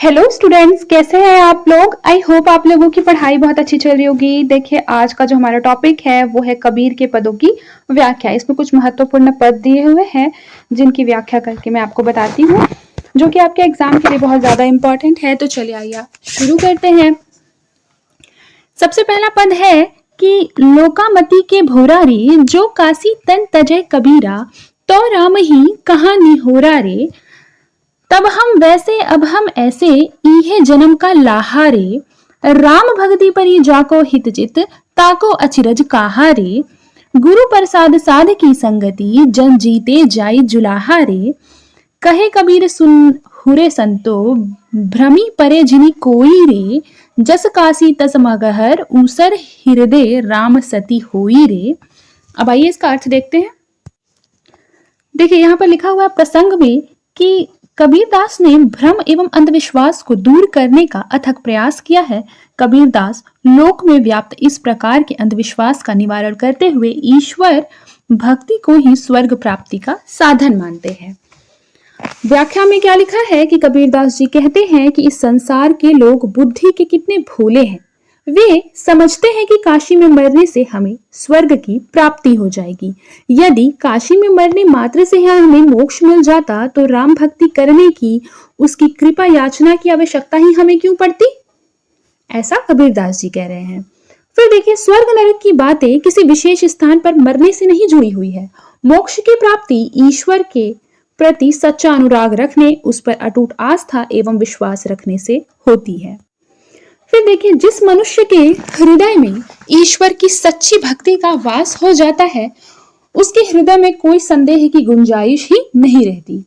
Hello students, कैसे हैं आप लोग। आई होप आप लोगों की पढ़ाई बहुत अच्छी चल रही होगी। देखिए, आज का जो हमारा टॉपिक है वो है कबीर के पदों की व्याख्या। इसमें कुछ महत्वपूर्ण पद दिए हुए हैं जिनकी व्याख्या करके मैं आपको बताती हूँ, जो कि आपके एग्जाम के लिए बहुत ज्यादा इंपॉर्टेंट है। तो चलिए आइए शुरू करते हैं। सबसे पहला पद है कि लोकामती के भोरारी, जो काशी तन तजय कबीरा, तो राम ही कहानी होरा रे। तब हम वैसे अब हम ऐसे, इहे जन्म का लाहारे। राम भक्ति परी जाको हित चित, ताको अचिरज कहारे। गुरु प्रसाद साध की संगति, जन जीते जाई जुलाहारे। कहे कबीर सुन हुरे संतो, भ्रमी परे जिनी कोई रे। जस काशी तस मगहर, ऊसर हृदय राम सती होई रे। अब आइए इसका अर्थ देखते हैं। देखिए, यहाँ पर लिखा हुआ प्रसंग में कि कबीरदास ने भ्रम एवं अंधविश्वास को दूर करने का अथक प्रयास किया है। कबीरदास लोक में व्याप्त इस प्रकार के अंधविश्वास का निवारण करते हुए ईश्वर भक्ति को ही स्वर्ग प्राप्ति का साधन मानते हैं। व्याख्या में क्या लिखा है कि कबीरदास जी कहते हैं कि इस संसार के लोग बुद्धि के कितने भोले हैं। वे समझते हैं कि काशी में मरने से हमें स्वर्ग की प्राप्ति हो जाएगी। यदि काशी में मरने मात्र से हमें मोक्ष मिल जाता तो राम भक्ति करने की, उसकी कृपा याचना की आवश्यकता ही हमें क्यों पड़ती। ऐसा कबीरदास जी कह रहे हैं। फिर देखिए, स्वर्ग नरक की बातें किसी विशेष स्थान पर मरने से नहीं जुड़ी हुई है। मोक्ष की प्राप्ति ईश्वर के प्रति सच्चा अनुराग रखने, उस पर अटूट आस्था एवं विश्वास रखने से होती है। फिर देखिए, जिस मनुष्य के हृदय में ईश्वर की सच्ची भक्ति का वास हो जाता है, उसके हृदय में कोई संदेह की गुंजाइश ही नहीं रहती।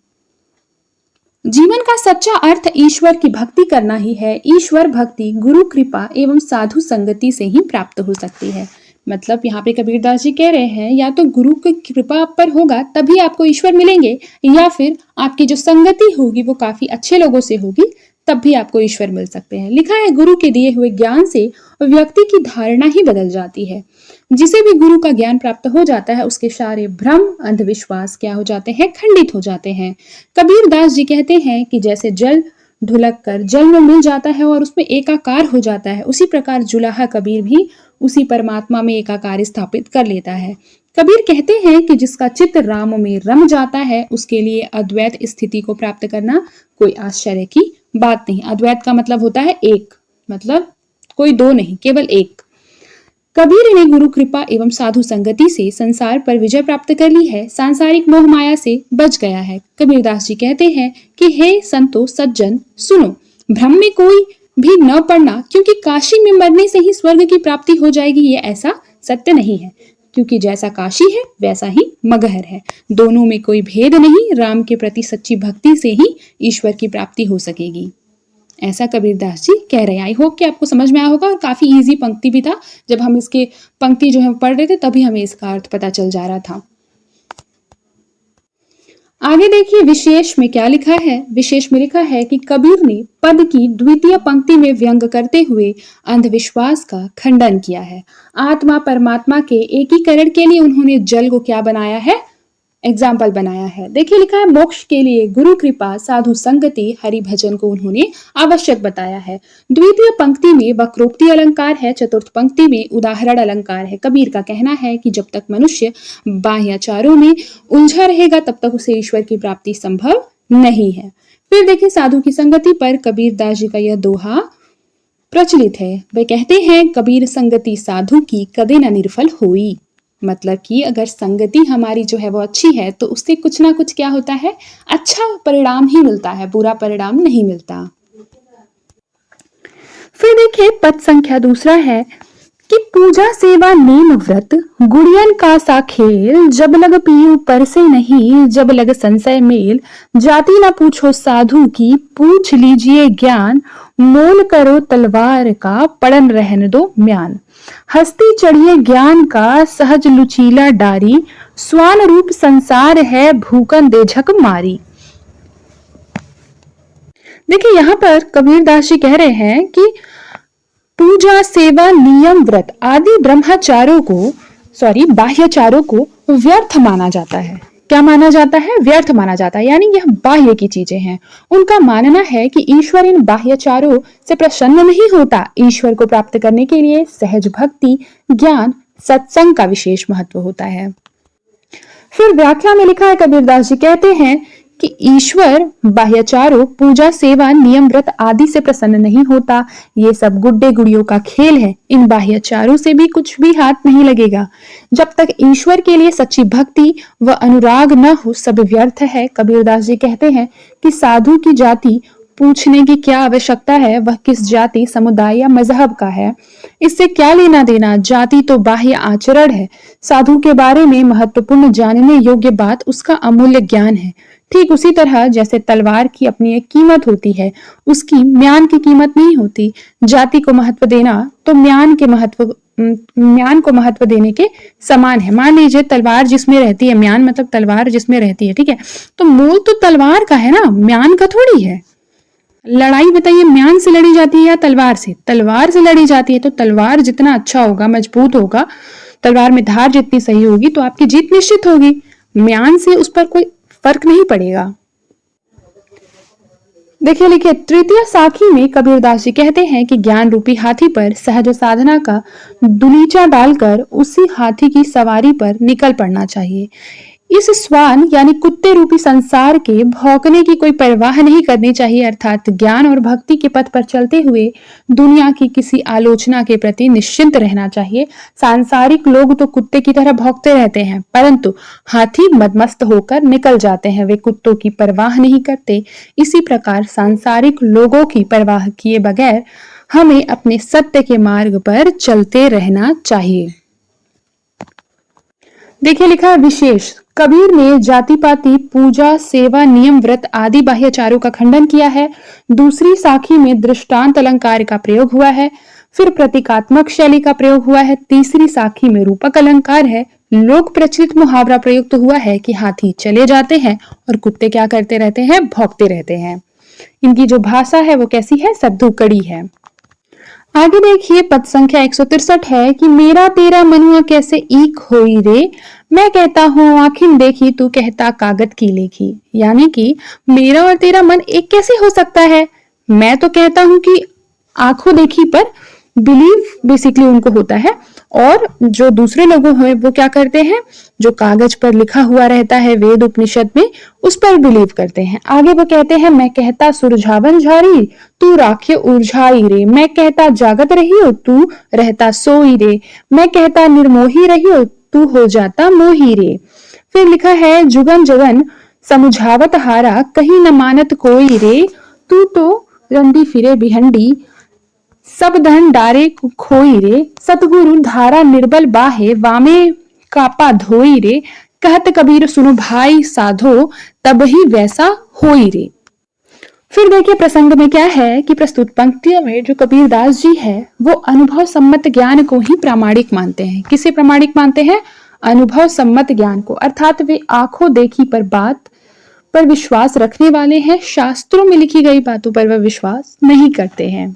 जीवन का सच्चा अर्थ ईश्वर की भक्ति करना ही है। ईश्वर भक्ति गुरु कृपा एवं साधु संगति से ही प्राप्त हो सकती है। मतलब यहाँ पे कबीरदास जी कह रहे हैं, या तो गुरु की कृपा आप पर होगा तभी आपको ईश्वर मिलेंगे, या फिर आपकी जो संगति होगी वो काफी अच्छे लोगों से होगी, तब भी आपको ईश्वर मिल सकते हैं। लिखा है, गुरु के दिए हुए ज्ञान से व्यक्ति की धारणा ही बदल जाती है। जिसे भी गुरु का ज्ञान प्राप्त हो जाता है, उसके सारे भ्रम अंधविश्वास क्या हो जाते हैं, खंडित हो जाते हैं। कबीरदास जी कहते हैं कि जैसे जल ढुलक कर जल में मिल जाता है और उसमें एकाकार हो जाता है, उसी प्रकार जुलाहा कबीर भी उसी परमात्मा में एकाकार स्थापित कर लेता है। कबीर कहते हैं कि जिसका चित्त राम में रम जाता है, उसके लिए अद्वैत स्थिति को प्राप्त करना कोई आश्चर्य की बात नहीं। अद्वैत का मतलब होता है एक, मतलब कोई दो नहीं, केवल एक। कबीर ने गुरु कृपा एवं साधु संगति से संसार पर विजय प्राप्त कर ली है, सांसारिक मोह माया से बच गया है। कबीरदास जी कहते हैं कि हे संतो सज्जन सुनो, भ्रम में कोई भी न पड़ना, क्योंकि काशी में मरने से ही स्वर्ग की प्राप्ति हो जाएगी, ये ऐसा सत्य नहीं है। क्योंकि जैसा काशी है वैसा ही मगहर है, दोनों में कोई भेद नहीं। राम के प्रति सच्ची भक्ति से ही ईश्वर की प्राप्ति हो सकेगी, ऐसा कबीरदास जी कह रहे हैं। आई होप कि आपको समझ में आया होगा, और काफी इजी पंक्ति भी था। जब हम इसके पंक्ति जो है पढ़ रहे थे तभी हमें इसका अर्थ पता चल जा रहा था। आगे देखिए, विशेष में क्या लिखा है। विशेष में लिखा है कि कबीर ने पद की द्वितीय पंक्ति में व्यंग करते हुए अंधविश्वास का खंडन किया है। आत्मा परमात्मा के एकीकरण के लिए उन्होंने जल को क्या बनाया है, एग्जाम्पल बनाया है। देखिए, लिखा है, मोक्ष के लिए गुरु कृपा साधु संगति हरि भजन को उन्होंने आवश्यक बताया है। द्वितीय पंक्ति में वक्रोक्ति अलंकार है, चतुर्थ पंक्ति में उदाहरण अलंकार है। कबीर का कहना है कि जब तक मनुष्य बाह्याचारों में उलझा रहेगा तब तक उसे ईश्वर की प्राप्ति संभव नहीं है। फिर देखिए, साधु की संगति पर कबीरदास जी का यह दोहा प्रचलित है। वे कहते हैं, कबीर संगति साधु की कदे न निर्फल होई। मतलब कि अगर संगति हमारी जो है वो अच्छी है तो उससे कुछ ना कुछ क्या होता है, अच्छा परिणाम ही मिलता है, बुरा परिणाम नहीं मिलता। फिर देखिए, पद संख्या दूसरा है कि पूजा सेवा नेम व्रत, गुड़ियन का सा खेल। जब लग पीयू पर से नहीं, जब लग संशय मेल। जाति ना पूछो साधु की, पूछ लीजिए ज्ञान। मोल करो तलवार का, पड़न रहन दो म्यान। हस्ती चढ़िए ज्ञान का, सहज लुचीला डारी। स्वान रूप संसार है, भूकन दे झक मारी। देखिए, यहाँ पर कबीरदास जी कह रहे हैं कि पूजा सेवा नियम व्रत आदि ब्रह्मचारों को बाह्यचारों को व्यर्थ माना जाता है। क्या माना जाता है? व्यर्थ माना जाता है, यानी यह बाह्य की चीजें हैं। उनका मानना है कि ईश्वर इन बाह्यचारों से प्रसन्न नहीं होता। ईश्वर को प्राप्त करने के लिए सहज भक्ति, ज्ञान, सत्संग का विशेष महत्व होता है। फिर व्याख्या में लिखा है, कबीरदास जी कहते हैं कि ईश्वर बाह्यचारों, पूजा, सेवा, नियम, व्रत आदि से प्रसन्न नहीं होता। ये सब गुड्डे गुड़ियों का खेल है। इन बाह्यचारों से भी कुछ भी हाथ नहीं लगेगा। जब तक ईश्वर के लिए सच्ची भक्ति व अनुराग न हो, सब व्यर्थ है। कबीरदास जी कहते हैं कि साधु की जाति पूछने की क्या आवश्यकता है, वह किस जाति, समुदाय या मजहब का है, इससे क्या लेना देना। जाति तो बाह्य आचरण है। साधु के बारे में महत्वपूर्ण जानने योग्य बात उसका अमूल्य ज्ञान है। ठीक उसी तरह जैसे तलवार की अपनी एक कीमत होती है, उसकी म्यान की कीमत नहीं होती। जाति को महत्व देना तो म्यान को महत्व देने के समान है। मान लीजिए तलवार जिसमें रहती है, म्यान मतलब तलवार जिसमें रहती है, ठीक है, तो मूल तो तलवार का है ना, म्यान का थोड़ी है। लड़ाई बताइए म्यान से लड़ी जाती है या तलवार से? तलवार से लड़ी जाती है। तो तलवार जितना अच्छा होगा, मजबूत होगा, तलवार में धार जितनी सही होगी, तो आपकी जीत निश्चित होगी। म्यान से उस पर कोई फर्क नहीं पड़ेगा। देखिए लिखिए, तृतीय साखी में कबीरदास जी कहते हैं कि ज्ञान रूपी हाथी पर सहज साधना का दुलीचा डालकर उसी हाथी की सवारी पर निकल पड़ना चाहिए। इस स्वान यानी कुत्ते रूपी संसार के भौंकने की कोई परवाह नहीं करनी चाहिए, अर्थात ज्ञान और भक्ति के पथ पर चलते हुए दुनिया की किसी आलोचना के प्रति निश्चिंत रहना चाहिए। सांसारिक लोग तो कुत्ते की तरह भौंकते रहते हैं, परंतु हाथी मदमस्त होकर निकल जाते हैं। वे कुत्तों की परवाह नहीं करते। इसी प्रकार सांसारिक लोगों की परवाह किए बगैर हमें अपने सत्य के मार्ग पर चलते रहना चाहिए। देखिए लिखा है विशेष, कबीर ने जाति पाति, पूजा, सेवा, नियम, व्रत आदि बाह्यचारों का खंडन किया है। दूसरी साखी में दृष्टांत अलंकार का प्रयोग हुआ है, फिर प्रतीकात्मक शैली का प्रयोग हुआ है। तीसरी साखी में रूपक अलंकार है। लोक प्रचलित मुहावरा प्रयुक्त हुआ है कि हाथी चले जाते हैं और कुत्ते क्या करते रहते हैं? भौंकते रहते हैं। इनकी जो भाषा है वो कैसी है? सद्दू कड़ी है। आगे देखिए पद संख्या 163 है कि मेरा तेरा मनुआ कैसे ईक होई रे, मैं कहता हूँ आखिन देखी, तू कहता कागज की लेखी। यानी कि मेरा और तेरा मन एक कैसे हो सकता है? मैं तो कहता हूँ कि आंखों देखी पर बिलीव बेसिकली उनको होता है, और जो दूसरे लोग हैं वो क्या करते हैं? जो कागज पर लिखा हुआ रहता है वेद उपनिषद में, उस पर बिलीव करते हैं। आगे वो कहते हैं मैं कहता सुरझावन झारी, तू राख्य उर्झाई रे, मैं कहता जागत रहियो, तू रहता सोई रे, मैं कहता निर्मोही रहियो, तू हो जाता मोही रे। फिर लिखा है जुगन जगन समुझावत हारा, कहीं न मानत कोई रे, तू तो रंडी फिरे भिहंडी, सब धन डारे खोई रे, सतगुरु धारा निर्बल बाहे, वामे कापा धोई रे, कहत कबीर सुनो भाई साधो, तब ही वैसा होई रे। फिर देखिए प्रसंग में क्या है कि प्रस्तुत पंक्तियों में जो कबीरदास जी है वो अनुभव सम्मत ज्ञान को ही प्रामाणिक मानते हैं। किसे प्रामाणिक मानते हैं? अनुभव सम्मत ज्ञान को, अर्थात वे आंखों देखी पर बात पर विश्वास रखने वाले हैं। शास्त्रों में लिखी गई बातों पर वह विश्वास नहीं करते हैं।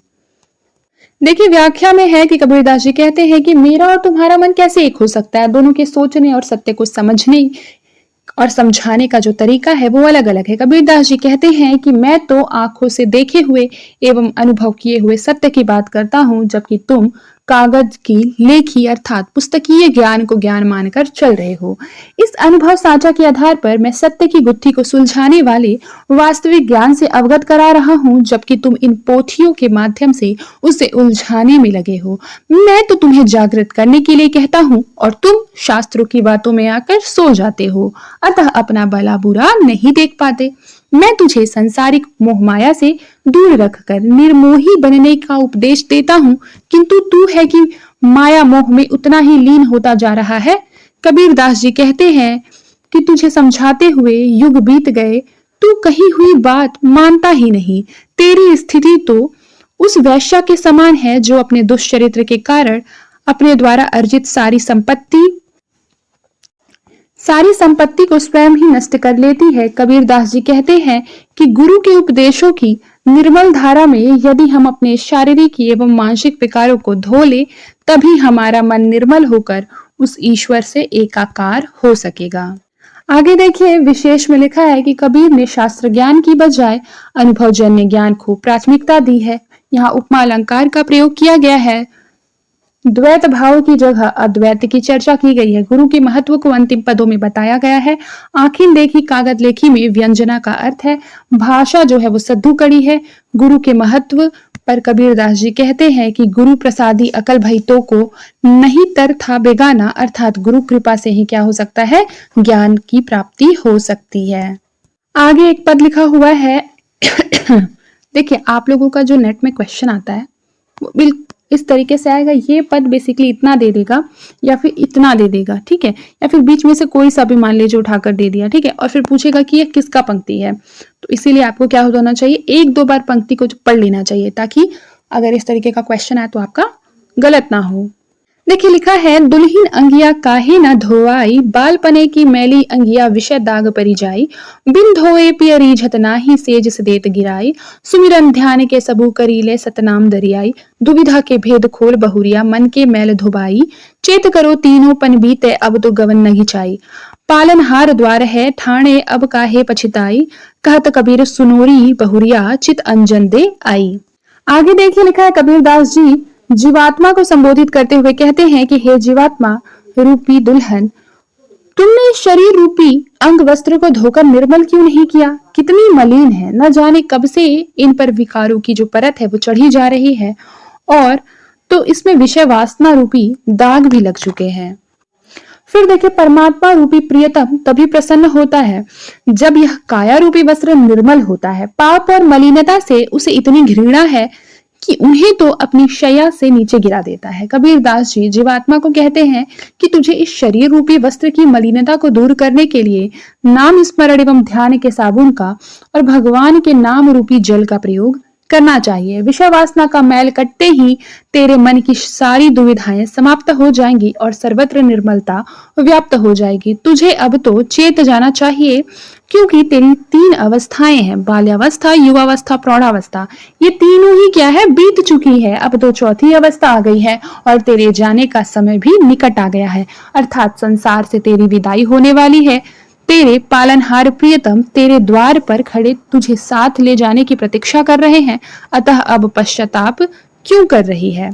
देखिए व्याख्या में है कि कबीरदास जी कहते हैं कि मेरा और तुम्हारा मन कैसे एक हो सकता है? दोनों के सोचने और सत्य को समझने और समझाने का जो तरीका है वो अलग अलग है। कबीरदास जी कहते हैं कि मैं तो आंखों से देखे हुए एवं अनुभव किए हुए सत्य की बात करता हूं, जबकि तुम कागज की लेखी अर्थात पुस्तकीय ज्ञान को ज्ञान मानकर चल रहे हो। इस अनुभव साझा के आधार पर मैं सत्य की गुत्थी को सुलझाने वाले वास्तविक ज्ञान से अवगत करा रहा हूं, जबकि तुम इन पोथियों के माध्यम से उसे उलझाने में लगे हो। मैं तो तुम्हें जागृत करने के लिए कहता हूं और तुम शास्त्रों की बातों में आकर सो जाते हो, अतः अपना भला बुरा नहीं देख पाते। मैं तुझे संसारिक मोहमाया से दूर रखकर निर्मोही बनने का उपदेश देता हूँ, किंतु तू है कि माया मोह में उतना ही लीन होता जा रहा है। कबीरदास जी कहते हैं कि तुझे समझाते हुए युग बीत गए, तू कही हुई बात मानता ही नहीं। तेरी स्थिति तो उस वैश्या के समान है जो अपने दुष्चरित्र के कारण अपने द्वारा अर्जित सारी संपत्ति को स्वयं ही नष्ट कर लेती है। कबीरदास जी कहते हैं कि गुरु के उपदेशों की निर्मल धारा में यदि हम अपने शारीरिक एवं मानसिक विकारों को धो ले, तभी हमारा मन निर्मल होकर उस ईश्वर से एकाकार हो सकेगा। आगे देखिए विशेष में लिखा है कि कबीर ने शास्त्र ज्ञान की बजाय अनुभवजन्य ज्ञान को प्राथमिकता दी है। यहाँ उपमा अलंकार का प्रयोग किया गया है। द्वैत भाव की जगह अद्वैत की चर्चा की गई है। गुरु के महत्व को अंतिम पदों में बताया गया है। आखिर देखी कागज लेखी में व्यंजना का अर्थ है। भाषा जो है वो सद्दू कड़ी है। गुरु के महत्व पर कबीरदास जी कहते हैं कि गुरु प्रसादी अकल भइतो को नहीं तर था बेगाना, अर्थात गुरु कृपा से ही क्या हो सकता है, ज्ञान की प्राप्ति हो सकती है। आगे एक पद लिखा हुआ है देखिए आप लोगों का जो नेट में क्वेश्चन आता है वो बिल्कुल इस तरीके से आएगा। ये पद बेसिकली इतना दे देगा या फिर इतना दे देगा, ठीक है, या फिर बीच में से कोई सा भी मान लीजिए उठाकर दे दिया, ठीक है, और फिर पूछेगा कि ये किसका पंक्ति है। तो इसीलिए आपको क्या होना चाहिए, एक दो बार पंक्ति को पढ़ लेना चाहिए ताकि अगर इस तरीके का क्वेश्चन आए तो आपका गलत ना हो। देखिए लिखा है, दुल्हीन अंगिया काहे न धोआई, बालपने की मैली अंगिया विषय दाग परी जाई, बिन धोए पिय रीझत नाही सेज सदेत गिराई, सुमिरन ध्यान के सबू करीले सतनाम दरियाई, दुविधा के भेद खोल बहुरिया मन के मैल धुबाई, चेत करो तीनों पन बीते अब तो गवन न घिचाई, पालन हार द्वार है ठाणे अब काहे पछिताई, कहत कबीर सुनोरी बहुरिया चित अंजन दे आई। आगे देखिए लिखा है, कबीरदास जी जीवात्मा को संबोधित करते हुए कहते हैं कि हे जीवात्मा रूपी दुल्हन, तुमने शरीर रूपी अंग वस्त्र को धोकर निर्मल क्यों नहीं किया? कितनी मलिन है, न जाने कब से इन पर विकारों की जो परत है वो चढ़ी जा रही है, और तो इसमें विषय वासना रूपी दाग भी लग चुके हैं। फिर देखिए, परमात्मा रूपी प्रियतम तभी प्रसन्न होता है जब यह काया रूपी वस्त्र निर्मल होता है। पाप और मलिनता से उसे इतनी घृणा है कि उन्हें तो अपनी शैया से नीचे गिरा देता है। कबीरदास जी जीवात्मा को कहते हैं कि तुझे इस शरीर रूपी वस्त्र की मलिनता को दूर करने के लिए नाम स्मरण एवं ध्यान के साबुन का और भगवान के नाम रूपी जल का प्रयोग करना चाहिए। विषय वासना का मैल कटते ही तेरे मन की सारी दुविधाएं समाप्त हो जाएंगी और सर्वत्र निर्मलता व्याप्त हो जाएगी। तुझे अब तो चेत जाना चाहिए, क्योंकि तेरी तीन अवस्थाएं हैं, बाल्यावस्था, युवावस्था, प्रौढ़ावस्था। ये तीनों ही क्या है, बीत चुकी है। अब तो चौथी अवस्था आ गई है और तेरे जाने का समय भी निकट आ गया है, अर्थात संसार से तेरी विदाई होने वाली है। तेरे पालनहार प्रियतम तेरे द्वार पर खड़े तुझे साथ ले जाने की प्रतीक्षा कर रहे हैं, अतः अब पश्चाताप क्यों कर रही है।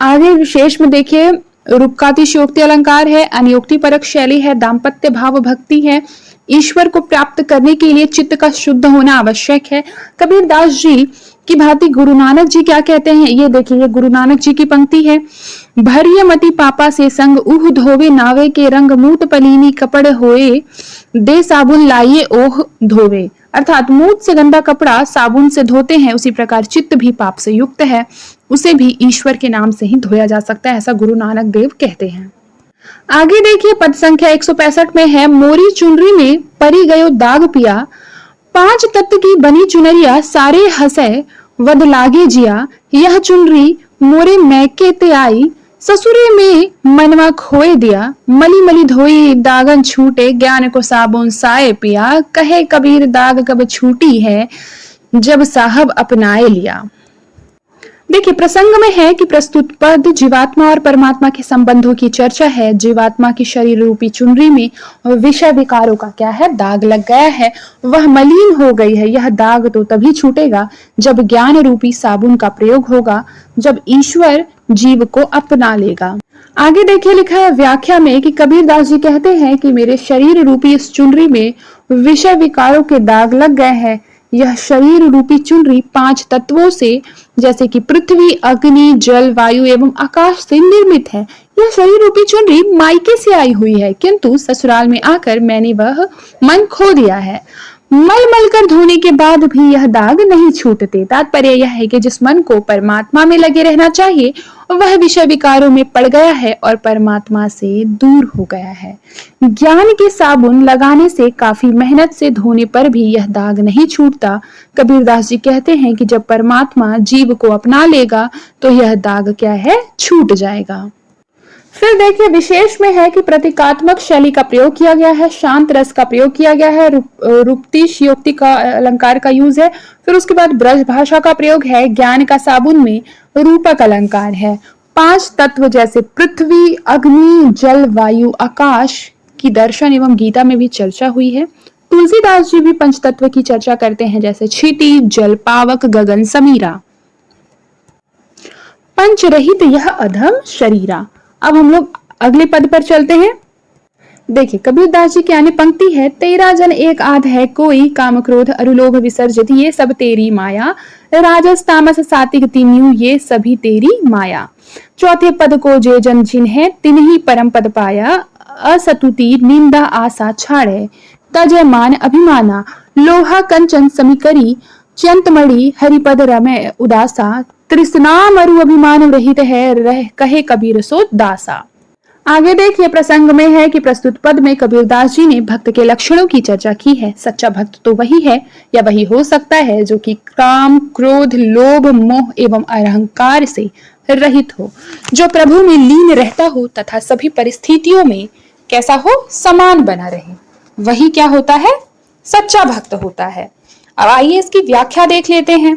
आगे विशेष में देखिए, रूपकातिशयोक्ति अलंकार है, अनियोक्ति परक शैली है, दाम्पत्य भाव भक्ति है। ईश्वर को प्राप्त करने के लिए चित्त का शुद्ध होना आवश्यक है। कबीरदास जी की भांति गुरु नानक जी क्या कहते हैं, ये देखिए, ये गुरु नानक जी की पंक्ति है। भरिय मति पापा से संग उह धोवे नावे के रंग, मूत पलीनी कपड़ होए दे साबुन लाइए ओह धोवे, अर्थात मूत से गंदा कपड़ा साबुन से धोते हैं, उसी प्रकार चित्त भी पाप से युक्त है, उसे भी ईश्वर के नाम से ही धोया जा सकता है, ऐसा गुरु नानक देव कहते हैं। आगे देखिए पद संख्या 165 में है, मोरी चुनरी में परी गयो दाग पिया, पांच तत्व की बनी चुनरिया सारे हंसे वद लागे जिया, यह चुनरी मोरे मैके ते आई, ससुरे में मनवा खोए दिया, मली मली धोई दागन छूटे, ज्ञान को साबुन साए पिया, कहे कबीर दाग कब छूटी है जब साहब अपनाए लिया। देखिए प्रसंग में है कि प्रस्तुत पद जीवात्मा और परमात्मा के संबंधों की चर्चा है। जीवात्मा की शरीर रूपी चुनरी में विषय विकारों का क्या है, दाग लग गया है, वह मलिन हो गई है। यह दाग तो तभी छूटेगा जब ज्ञान रूपी साबुन का प्रयोग होगा, जब ईश्वर जीव को अपना लेगा। आगे देखिए लिखा है व्याख्या में कि कबीरदास जी कहते हैं कि मेरे शरीर रूपी इस चुनरी में विषय विकारों के दाग लग गए हैं। यह शरीर रूपी चुनरी पांच तत्वों से जैसे कि पृथ्वी, अग्नि, जल, वायु एवं आकाश से निर्मित है। यह शरीर रूपी चुनरी मायके से आई हुई है, किंतु ससुराल में आकर मैंने वह मन खो दिया है। मल मल कर धोने के बाद भी यह दाग नहीं छूटते। तात्पर्य यह है कि जिस मन को परमात्मा में लगे रहना चाहिए वह विषय विकारों में पड़ गया है और परमात्मा से दूर हो गया है। ज्ञान के साबुन लगाने से काफी मेहनत से धोने पर भी यह दाग नहीं छूटता। कबीरदास जी कहते हैं कि जब परमात्मा जीव को अपना लेगा तो यह दाग क्या है, छूट जाएगा। फिर देखिए विशेष में है कि प्रतीकात्मक शैली का प्रयोग किया गया है, शांत रस का प्रयोग किया गया है, रूपतिशयोक्ति का अलंकार का यूज है। फिर उसके बाद ब्रज भाषा का प्रयोग है, ज्ञान का साबुन में रूपक अलंकार है। पांच तत्व जैसे पृथ्वी, अग्नि, जल, वायु, आकाश की दर्शन एवं गीता में भी चर्चा हुई है। तुलसीदास जी भी पंचतत्व की चर्चा करते हैं, जैसे क्षिति, जल, पावक, गगन, समीरा। पंच रहित यह अधम शरीरा। अब हम लोग अगले पद पर चलते हैं। देखिए कबीरदास जी की अन्य पंक्ति है, तेरा जन एक आध है कोई, काम क्रोध अरुलोभ विसर्जित ये सब तेरी माया, राजस तामस सात्विक तीन्यू ये सभी तेरी माया। चौथे पद को जे जन जिन्हें तिन्ही परम पद पाया, असतुति निंदा आशा छाड़े, तजय मान अभिमाना, लोहा कंचन समीकरी, चंतमणि हरिपद रमय उदासा, तृष्णा मरु अभिमान रहित है रह कहे कबीर सो दासा। आगे देखिए प्रसंग में है कि प्रस्तुत पद में कबीरदास जी ने भक्त के लक्षणों की चर्चा की है। सच्चा भक्त तो वही है या वही हो सकता है जो कि काम, क्रोध, लोभ, मोह एवं अहंकार से रहित हो, जो प्रभु में लीन रहता हो तथा सभी परिस्थितियों में कैसा हो, समान बना रहे। वही क्या होता है, सच्चा भक्त होता है। अब आइए इसकी व्याख्या देख लेते हैं।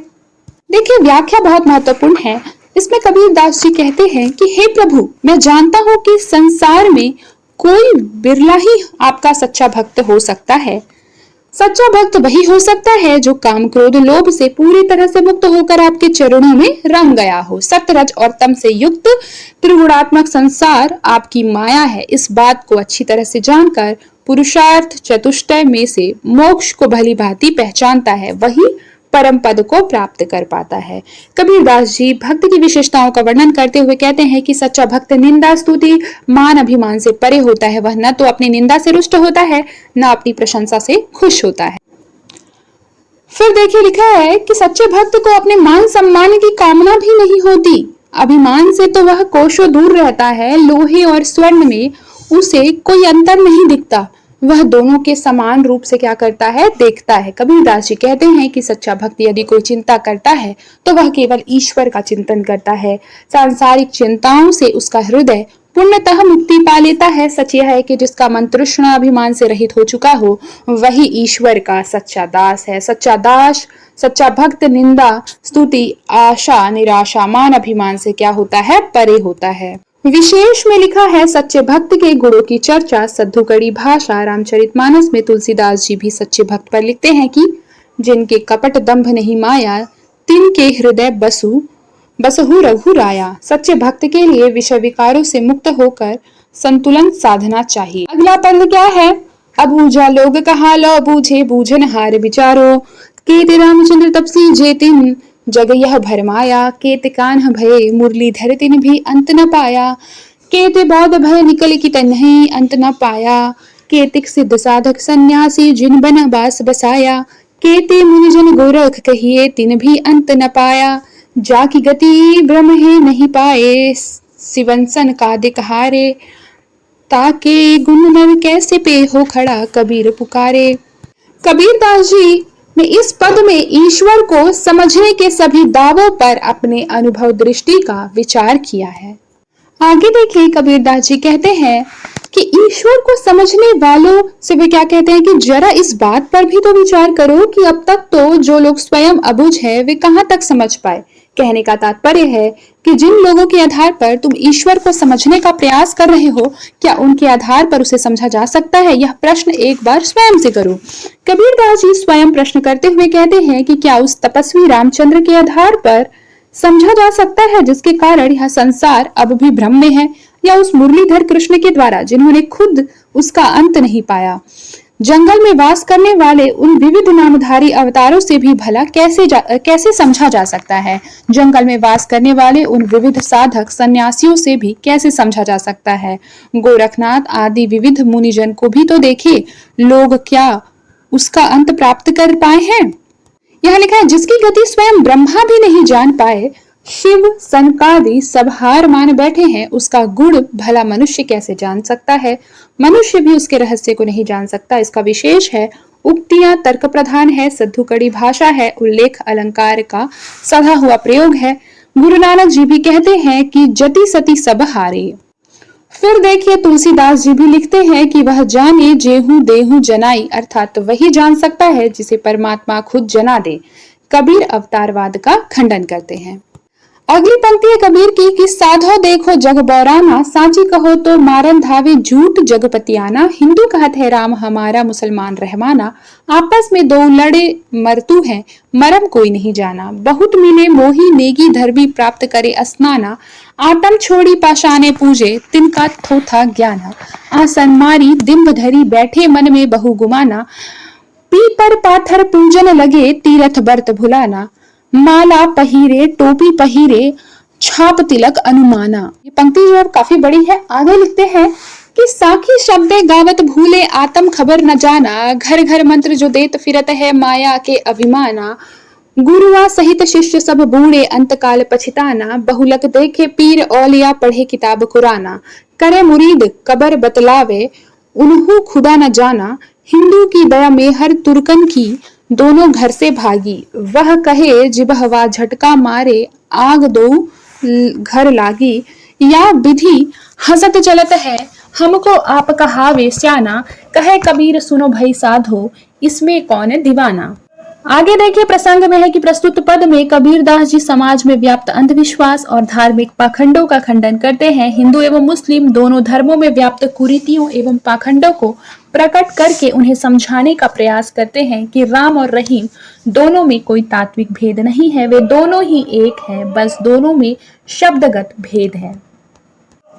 देखिए व्याख्या बहुत महत्वपूर्ण है। इसमें कबीरदास जी कहते हैं कि हे प्रभु, मैं जानता हूं कि संसार में कोई बिरला ही आपका सच्चा भक्त हो सकता है। सच्चा भक्त वही हो सकता है जो काम, क्रोध, लोभ से पूरी तरह से मुक्त होकर आपके चरणों में रंग गया हो। सत्य, रज और तम से युक्त त्रिगुणात्मक संसार आपकी माया है। इस बात को अच्छी तरह से जानकर पुरुषार्थ चतुष्टय में से मोक्ष को भली भांति पहचानता है, वही परम पद को प्राप्त कर पाता है। कबीरदास जी भक्त की विशेषताओं का वर्णन करते हुए कहते हैं कि सच्चा भक्त निंदा, स्तुति, मान, अभिमान से परे होता है। वह न तो अपनी निंदा से रुष्ट होता है, न अपनी प्रशंसा से खुश होता है। फिर देखिए लिखा है कि सच्चे भक्त को अपने मान सम्मान की कामना भी नहीं होती। अभिमान से तो वह कोसों दूर रहता है। लोहे और स्वर्ण में उसे कोई अंतर नहीं दिखता। वह दोनों के समान रूप से क्या करता है, देखता है। कबीरदास जी कहते हैं कि सच्चा भक्त यदि कोई चिंता करता है तो वह केवल ईश्वर का चिंतन करता है। सांसारिक चिंताओं से उसका हृदय पूर्णतः मुक्ति पा लेता है। सच यह है कि जिसका मन तृष्णा अभिमान से रहित हो चुका हो, वही ईश्वर का सच्चा दास है। सच्चा भक्त निंदा, स्तुति, आशा, निराशा, मान, अभिमान से क्या होता है, परे होता है। विशेष में लिखा है सच्चे भक्त के गुणों की चर्चा सद्धुकड़ी भाषा रामचरितमानस में तुलसीदास जी भी सच्चे भक्त पर लिखते हैं कि जिनके कपट दंभ नहीं माया, तिनके हृदय बसहु रघुराया। सच्चे भक्त के लिए विषय विकारों से मुक्त होकर संतुलन साधना चाहिए। अगला पद क्या है, अबूझा लोग कहा लो बूझे बूझन हार विचारो, कीर्ति रामचंद्र तपसी जेतिन जग यह भरमाया, केत कान्ह भय मुरलीधर तिन भी अंत न पाया, केत बौद्ध भय निकल की तन्हि अंत न पाया, केतिक सिद्ध साधक सन्यासी जिन बन बास बसाया, केते मुनिजन गोरख कहिए तिन भी अंत न पाया, जाकी गति ब्रह्म है नहीं पाए, सिवंसन कादिक हारे, ताके गुण नर कैसे पे हो खड़ा कबीर पुकारे। कबीरदास जी ने इस पद में ईश्वर को समझने के सभी दावों पर अपने अनुभव दृष्टि का विचार किया है। आगे देखिए कबीरदास जी कहते हैं कि ईश्वर को समझने वालों से वे क्या कहते हैं कि जरा इस बात पर भी तो विचार करो कि अब तक तो जो लोग स्वयं अबुझ है वे कहां तक समझ पाए। कहने का तात्पर्य है कि जिन लोगों के आधार पर तुम ईश्वर को समझने का प्रयास कर रहे हो, क्या उनके आधार पर उसे समझा जा सकता है? यह प्रश्न एक बार स्वयं से करो। कबीरदास जी स्वयं प्रश्न करते हुए कहते हैं कि क्या उस तपस्वी रामचंद्र के आधार पर समझा जा सकता है जिसके कारण यह संसार अब भी भ्रम में है, या उस मुरलीधर कृष्ण के द्वारा जिन्होंने खुद उसका अंत नहीं पाया। जंगल में वास करने वाले उन विविध नामधारी अवतारों से भी भला कैसे समझा जा सकता है? जंगल में वास करने वाले उन विविध साधक सन्यासियों से भी कैसे समझा जा सकता है? गोरखनाथ आदि विविध मुनिजन को भी तो देखे, लोग क्या उसका अंत प्राप्त कर पाए हैं? यह लिखा है जिसकी गति स्वयं ब्रह्मा भी नहीं जान पाए, शिव सनकादि सब हार मान बैठे हैं, उसका गुण भला मनुष्य कैसे जान सकता है? मनुष्य भी उसके रहस्य को नहीं जान सकता। इसका विशेष है उक्तियां तर्क प्रधान है, सद्धुकड़ी भाषा है, उल्लेख अलंकार का सधा हुआ प्रयोग है। गुरु नानक जी भी कहते हैं कि जति सती सब हारे। फिर देखिए तुलसीदास जी भी लिखते हैं कि वह जाने जेहू देहू जनाई, अर्थात वही जान सकता है जिसे परमात्मा खुद जना दे। कबीर अवतारवाद का खंडन करते हैं। अगली पंक्ति है कबीर की कि साधो देखो जग बौराना, सांची कहो तो मारन धावे झूठ जगपतियाना। हिंदू कहत है राम हमारा, मुसलमान रहमाना। आपस में दो लड़े मरतू हैं, मरम कोई नहीं जाना। बहुत मिले मोही नेगी धरबी, प्राप्त करे स्नाना। आटम छोड़ी पाषाणे पूजे, तिनका थोथा ज्ञाना। आसन मारी दिम्ब धरी, बैठे मन में बहु गुमाना। पीपर पाथर पूजन लगे, तीरथ बर्त भुलाना। माला पहिरे टोपी पहिरे, छाप तिलक अनुमाना। ये पंक्ति जो है काफी बड़ी है। आगे लिखते हैं कि साखी शब्दे गावत भूले, आत्म खबर न जाना। घर घर मंत्र जो देत फिरत है, माया के अभिमाना। गुरुआ सहित शिष्य सब बूढ़े, अंतकाल पछिताना। बहुलक देखे पीर औलिया, पढ़े किताब कुराना। करे मुरीद कबर बतलावे, उन्हू खुदा न जाना। हिंदू की दया में हर तुर्कन की, दोनों घर से भागी। वह कहे जिबहवा झटका मारे, आग दो घर लागी। या विधि हसत चलत है, हमको आप कहावे स्याना। कहे कबीर सुनो भई साधो, इसमें कौन दीवाना। आगे देखिए प्रसंग में है कि प्रस्तुत पद में कबीरदास जी समाज में व्याप्त अंधविश्वास और धार्मिक पाखंडों का खंडन करते हैं। हिंदू एवं मुस्लिम दोनों धर्मों में व्याप्त कुरीतियों एवं पाखंडों को प्रकट करके उन्हें समझाने का प्रयास करते हैं कि राम और रहीम दोनों में कोई तात्विक भेद नहीं है, वे दोनों ही एक हैं, बस दोनों में शब्दगत भेद है।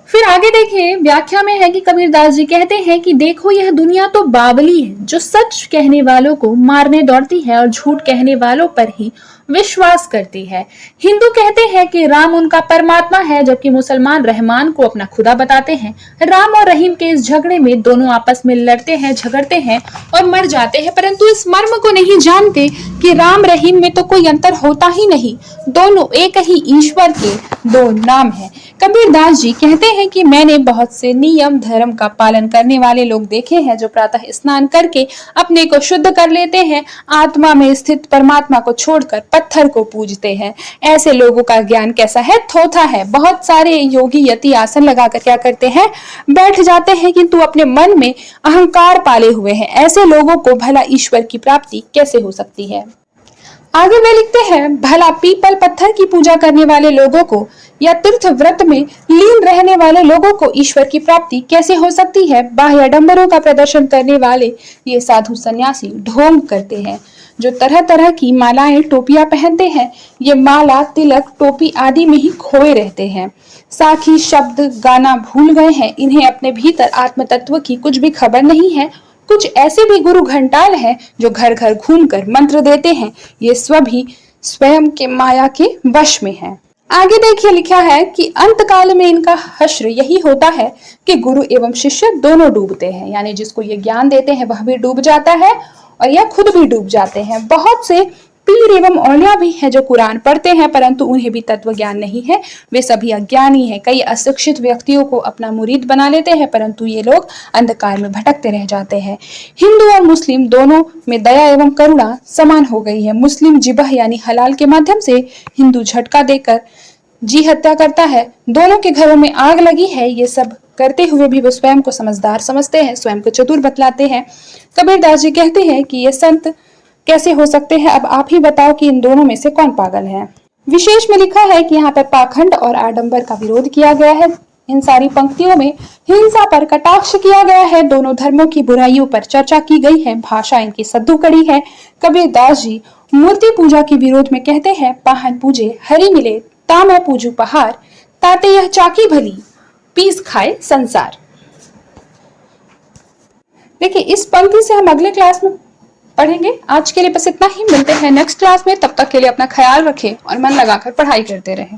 फिर आगे देखिए व्याख्या में है कि कबीरदास जी कहते हैं कि देखो यह दुनिया तो बावली है, जो सच कहने वालों को मारने दौड़ती है और झूठ कहने वालों पर ही विश्वास करती है। हिंदू कहते हैं कि राम उनका परमात्मा है, जबकि मुसलमान रहमान को अपना खुदा बताते हैं। राम और रहीम के इस झगड़े में दोनों आपस में लड़ते हैं, झगड़ते हैं और मर जाते हैं, परंतु इस मर्म को नहीं जानते कि राम रहीम में तो कोई अंतर होता ही नहीं, दोनों एक ही ईश्वर के दो नाम हैं। कबीरदास जी कहते हैं कि मैंने बहुत से नियम धर्म का पालन करने वाले लोग देखे हैं, जो प्रातः स्नान करके अपने को शुद्ध कर लेते हैं, आत्मा में स्थित परमात्मा को छोड़कर पत्थर को पूजते हैं। ऐसे लोगों का ज्ञान कैसा है? थोथा है। बहुत सारे योगी यति आसन लगाकर क्या करते हैं? बैठ जाते हैं, किंतु अपने मन में अहंकार पाले हुए हैं। ऐसे लोगों को भला ईश्वर की प्राप्ति कैसे हो सकती है? आगे वे लिखते हैं, भला पीपल पत्थर की पूजा करने वाले लोगों को या तीर्थ व्रत में लीन रहने वाले लोगों को ईश्वर की प्राप्ति कैसे हो सकती है? बाह्य आडंबरों का प्रदर्शन करने वाले ये साधु सन्यासी ढोंग करते हैं, जो तरह तरह की मालाएं टोपियां पहनते हैं। ये माला तिलक टोपी आदि में ही खोए रहते हैं, साखी शब्द गाना भूल गए हैं। इन्हें अपने भीतर आत्म तत्व की कुछ भी खबर नहीं है। कुछ ऐसे भी गुरु घंटाल हैं जो घर घर घूमकर मंत्र देते हैं। ये सभी स्वयं के माया के वश में हैं। आगे देखिए लिखा है कि अंत काल में इनका हश्र यही होता है कि गुरु एवं शिष्य दोनों डूबते हैं, यानी जिसको ये ज्ञान देते हैं वह भी डूब जाता है और यह खुद भी डूब जाते हैं। बहुत से पीर एवं औलिया भी हैं जो कुरान पढ़ते हैं, परंतु उन्हें भी तत्व ज्ञान नहीं है, वे सभी अज्ञानी हैं। कई अशिक्षित व्यक्तियों को अपना मुरीद बना लेते हैं, परंतु ये लोग अंधकार में भटकते रह जाते हैं। हिंदू और मुस्लिम दोनों में दया एवं करुणा समान हो गई है। मुस्लिम जिबह यानी हलाल के माध्यम से, हिंदू झटका देकर जी हत्या करता है। दोनों के घरों में आग लगी है। ये सब करते हुए भी वो स्वयं को समझदार समझते हैं, स्वयं को चतुर बतलाते हैं। कबीरदास जी कहते हैं कि ये संत कैसे हो सकते हैं? अब आप ही बताओ कि इन दोनों में से कौन पागल है। विशेष में लिखा है कि यहाँ पर पाखंड और आडंबर का विरोध किया गया है। इन सारी पंक्तियों में हिंसा पर कटाक्ष किया गया है। दोनों धर्मों की बुराइयों पर चर्चा की गई है। भाषा इनकी सद्दू कड़ी है। कबीरदास जी मूर्ति पूजा के विरोध में कहते हैं, पाहन पूजे हरि मिले, ता मैं पूजू पहाड़, ताते यह चाकी भली, पीस खाए संसार। देखिए इस पंक्ति से हम अगले क्लास में पढ़ेंगे। आज के लिए बस इतना ही। मिलते हैं नेक्स्ट क्लास में। तब तक के लिए अपना ख्याल रखें और मन लगाकर पढ़ाई करते रहें।